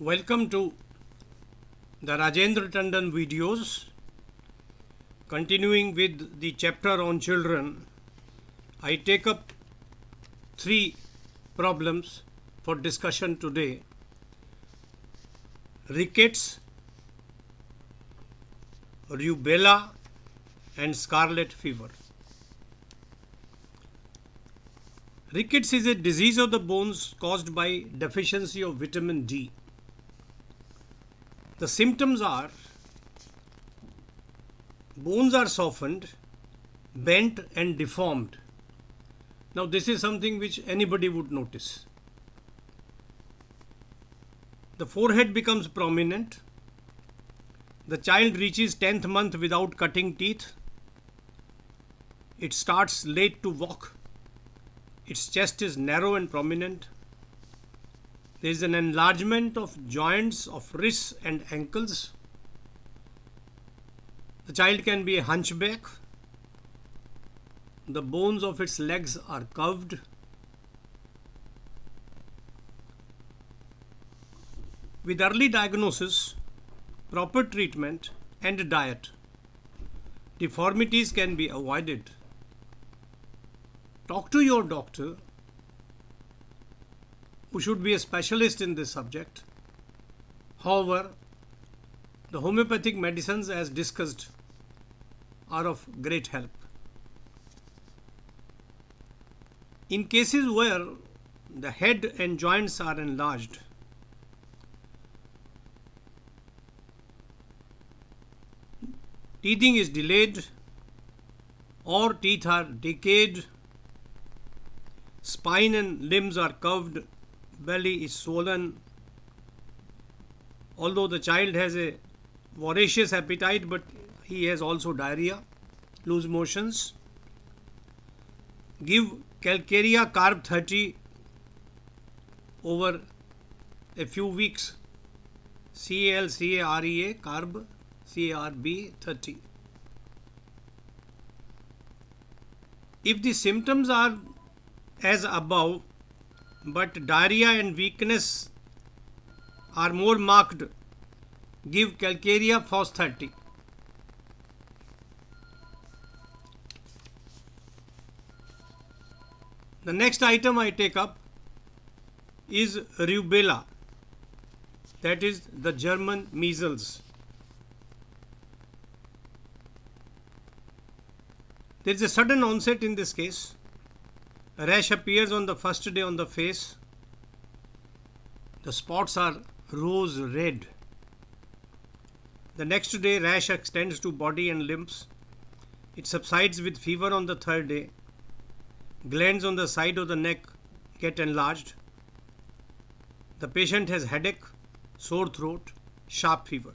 Welcome to the Rajendra Tandon videos. Continuing with the chapter on children, I take up three problems for discussion today: rickets, rubella, and scarlet fever. Rickets is a disease of the bones caused by deficiency of vitamin D. The symptoms are bones are softened, bent and deformed. Now this is something which anybody would notice. The forehead becomes prominent. The child reaches 10th month without cutting teeth. It starts late to walk. Its chest is narrow and prominent. There is an enlargement of joints of wrists and ankles. The child can be a hunchback. The bones of its legs are curved. With early diagnosis, proper treatment and diet, deformities can be avoided. Talk to your doctor, who should be a specialist in this subject. However, the homeopathic medicines, as discussed, are of great help. In cases where the head and joints are enlarged, teething is delayed or teeth are decayed, spine and limbs are curved, belly is swollen. Although the child has a voracious appetite, but he has also diarrhea, loose motions. Give Calcarea Carb 30 over a few weeks. Calcarea Carb Carb 30. If the symptoms are as above, but diarrhea and weakness are more marked, give Calcarea Phos 30. The next item I take up is rubella, that is the German measles. There is a sudden onset in this case. A rash appears on the first day on the face. The spots are rose red. The next day, rash extends to body and limbs. It subsides with fever on the third day. Glands on the side of the neck get enlarged. The patient has headache, sore throat, sharp fever.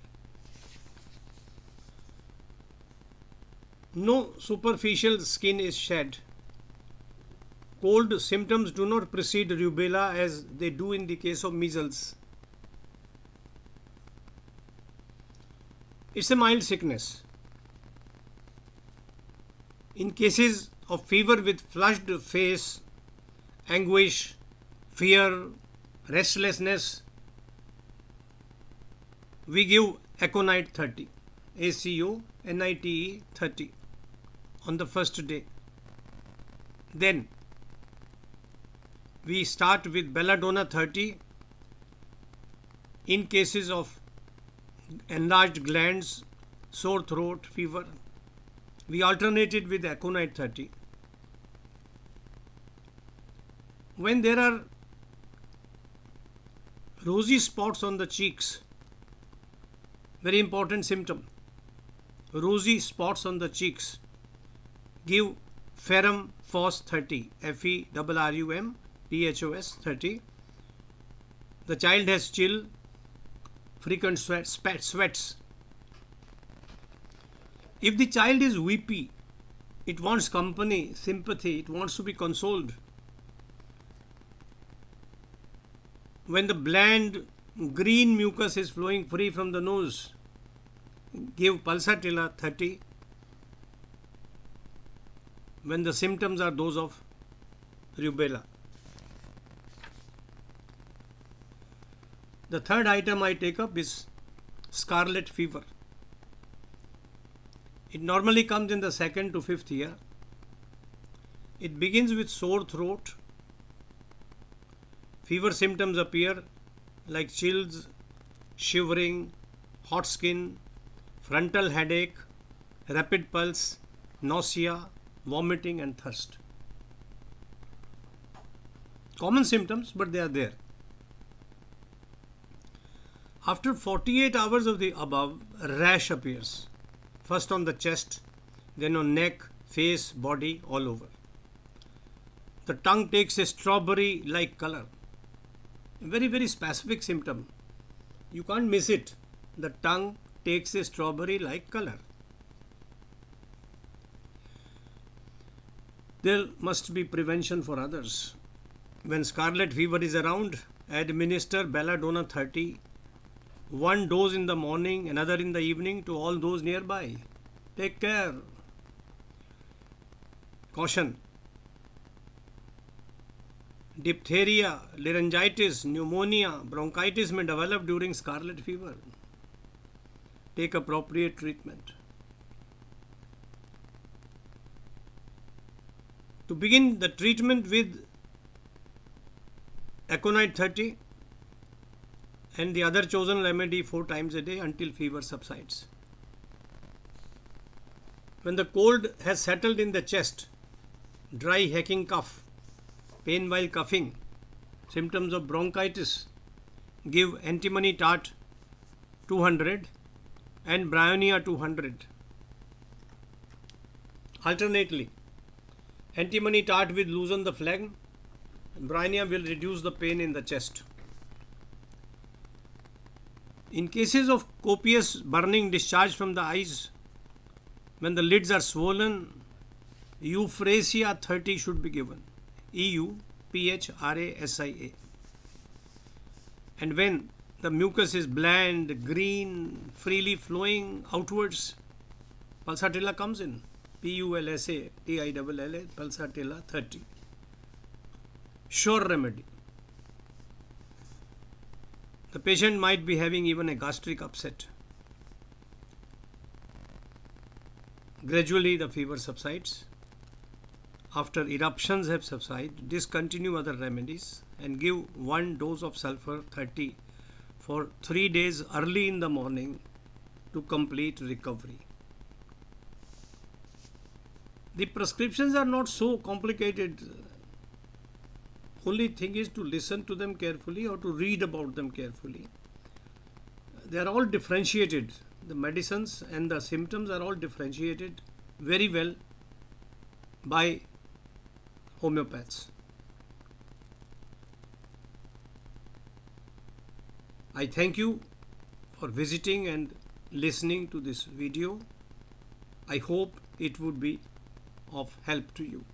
No superficial skin is shed. Cold symptoms do not precede rubella as they do in the case of measles. It's a mild sickness. In cases of fever with flushed face, anguish, fear, restlessness, we give Aconite 30, ACO-NITE 30 on the first day. Then we start with Belladonna 30 in cases of enlarged glands, sore throat, fever. We alternate it with Aconite 30. When there are rosy spots on the cheeks, very important symptom, rosy spots on the cheeks, give Ferrum Phos 30, FERRUM PHOS 30. The child has chill, frequent sweats. If the child is weepy, it wants company, sympathy, it wants to be consoled. When the bland green mucus is flowing free from the nose, give Pulsatilla 30. When the symptoms are those of rubella. The third item I take up is scarlet fever. It normally comes in the 2nd to 5th year. It begins with sore throat. Fever symptoms appear like chills, shivering, hot skin, frontal headache, rapid pulse, nausea, vomiting and thirst. Common symptoms, but they are there. After 48 hours of the above, a rash appears. First on the chest, then on neck, face, body, all over. The tongue takes a strawberry-like color. A very, very specific symptom. You can't miss it. The tongue takes a strawberry-like color. There must be prevention for others. When scarlet fever is around, administer Belladonna 30. One dose in the morning, another in the evening to all those nearby. Take care. Caution. Diphtheria, laryngitis, pneumonia, bronchitis may develop during scarlet fever. Take appropriate treatment. To begin the treatment with Aconite 30 and the other chosen remedy 4 times a day until fever subsides. When the cold has settled in the chest, dry hacking cough, pain while coughing, symptoms of bronchitis, give antimony tart 200 and bryonia 200. Alternately, antimony tart will loosen the phlegm, and bryonia will reduce the pain in the chest. In cases of copious burning discharge from the eyes, when the lids are swollen, Euphrasia 30 should be given. EUPHRASIA. And when the mucus is bland, green, freely flowing outwards, Pulsatilla comes in. PULSATILLA, Pulsatilla 30. Sure remedy. The patient might be having even a gastric upset. Gradually the fever subsides. After eruptions have subsided, discontinue other remedies and give 1 dose of sulfur 30 for 3 days early in the morning to complete recovery. The prescriptions are not so complicated. Only thing is to listen to them carefully or to read about them carefully. They are all differentiated. The medicines and the symptoms are all differentiated very well by homeopaths. I thank you for visiting and listening to this video. I hope it would be of help to you.